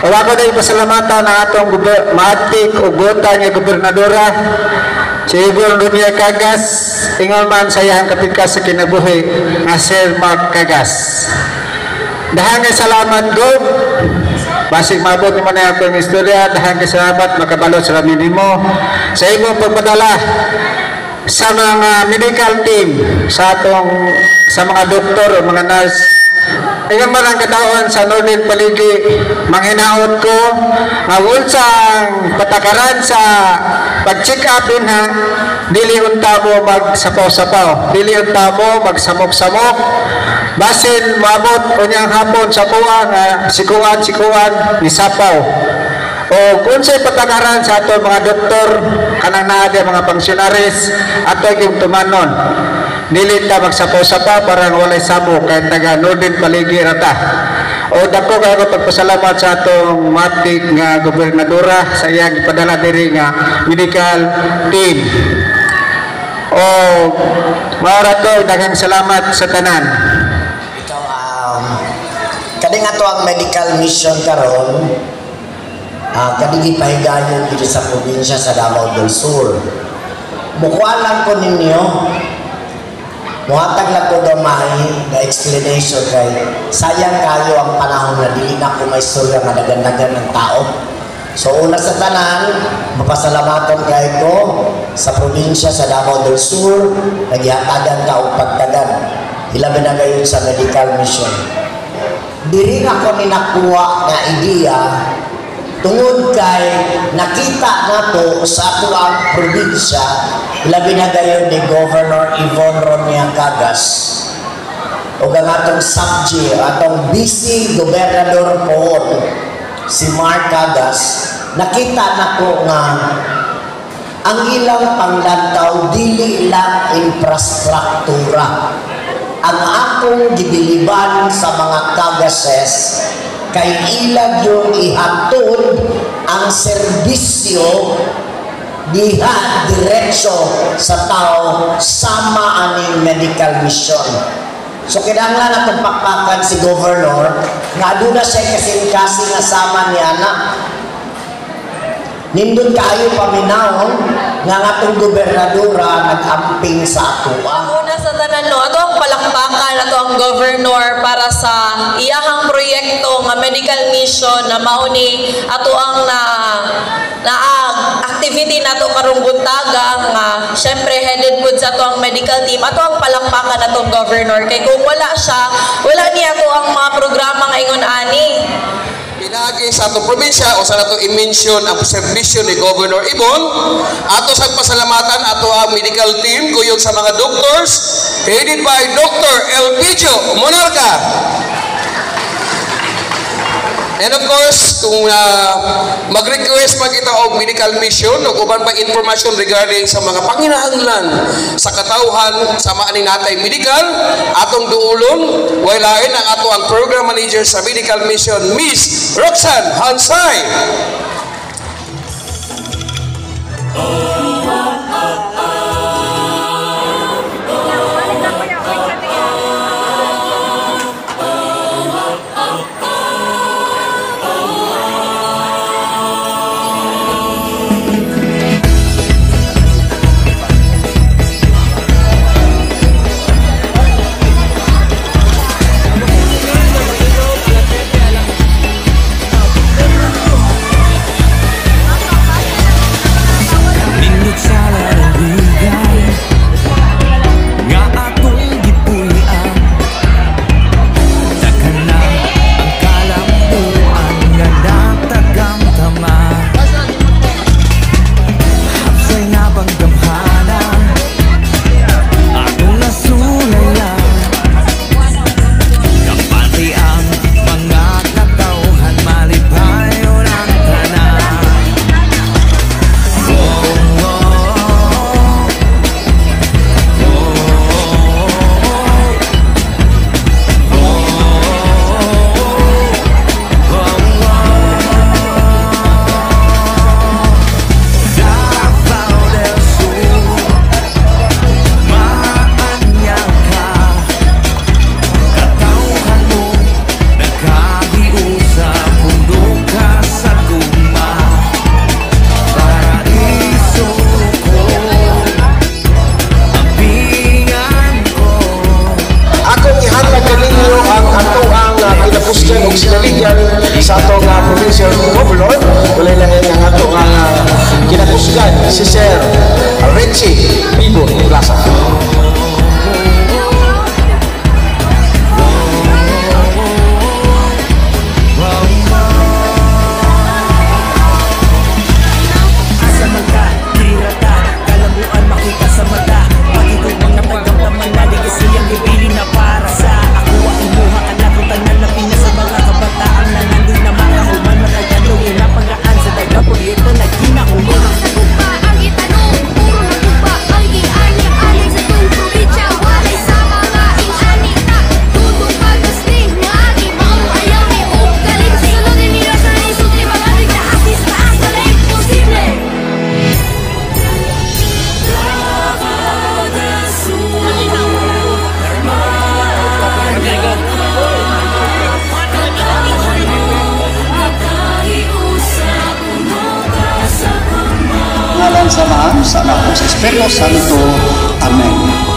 O ako na ipasalamatan ang atong maatik o gota nga gobernadora, si Igor Dunia Cagas, ingon man sa iyang kapikas sa kinabuhi nga Sir Mark Cagas. Dahang salamat Gob, basig mabot naman na akong istorya, dahang salamat makabalot sa ramin mo sa imong pagpadala sa mga medical team, sa mga doktor o mga nurse. Ingon man ang kataon sa Northern Paligi, manghinaot ko nga unsang patakaran sa pag-check up din ha, dili unta mo magsapaw-sapaw, dili unta mo magsamok-samok, basin maabot unyang hapon sa kuwa nga sikuan ni sapaw. O kung sa'y patakaran sa ato mga doktor, kanang naade mga pangsionaris, ato yung tumanon. Dili ta magsapaw-sapaw para walay sabok kay taga Northern Paligi rata. O dako kayo pagpasalamat sa atong matik nga gobernadora sa iyang ipadala diri nga medical team. O maura to, daghang salamat sa tanan. Ikaw kaning ato ang medical mission karon, kadigi pahigayon dito sa probinsya sa Davao del Sur. Mukualan ko ninyo, muhatag lang ko gamay na explanation kay sayang kayo ang panahon na dili na ko may istorya nga dagan-dagan ng tao. So una sa tanan, mapasalamatan kayo ko sa probinsya sa Davao del Sur, naghihatagan ka o pagtagan. Ilabi na gayon sa medical mission. Diri na ko ni nakuha na ideya tungod kay nakita nato sa ato ang probinsya, labi na gayon ni Governor Yvonne Ronia Cagas o ang atong subject, atong busy gobernador po si Mark Cagas. Nakita nako nga ang ilang panglantaw dili lang infrastruktura ang akong gibiliban sa mga Cagases kay ilag yung ihatod ang serbisyo diha diretso sa tao sama aning medical mission. So kinahanglan natong pakpakan si Governor nga aduna siya kasing-kasing nga sama niya na nindot kayo paminahon nga atong gobernadora nag-amping sa atoa. Una sa tanan no, ato ang palakpakan, ato ang governor para sa iyahang proyekto nga medical mission na mauni ato ang activity nato karong buntaga nga syempre headed pud sa ato ang medical team. Ato ang palakpakan atong governor kay kung wala siya, wala niya ato ang mga programa nga ingon ani. Pinagi sa atong probinsya o sa nato i-mention ang serbisyo ni Governor Ibon. Ato sa pasalamatan ato ang medical team kuyog sa mga doctors headed by Dr. Elpidio Monarca. And of course, kung mag-request pa kita og medical mission o uban pa information regarding sa mga panginahanglan sa katawhan sa maaning natay medical, atong duulon, walain ang ato ang program manager sa medical mission, Miss Roxanne Hansay. sa atong provincial governor, walay lang ang atong kinakusgan si Sir Richie Bibo Plaza. Sa Ama, sa Anak, sa Espiritu Santo. Amen.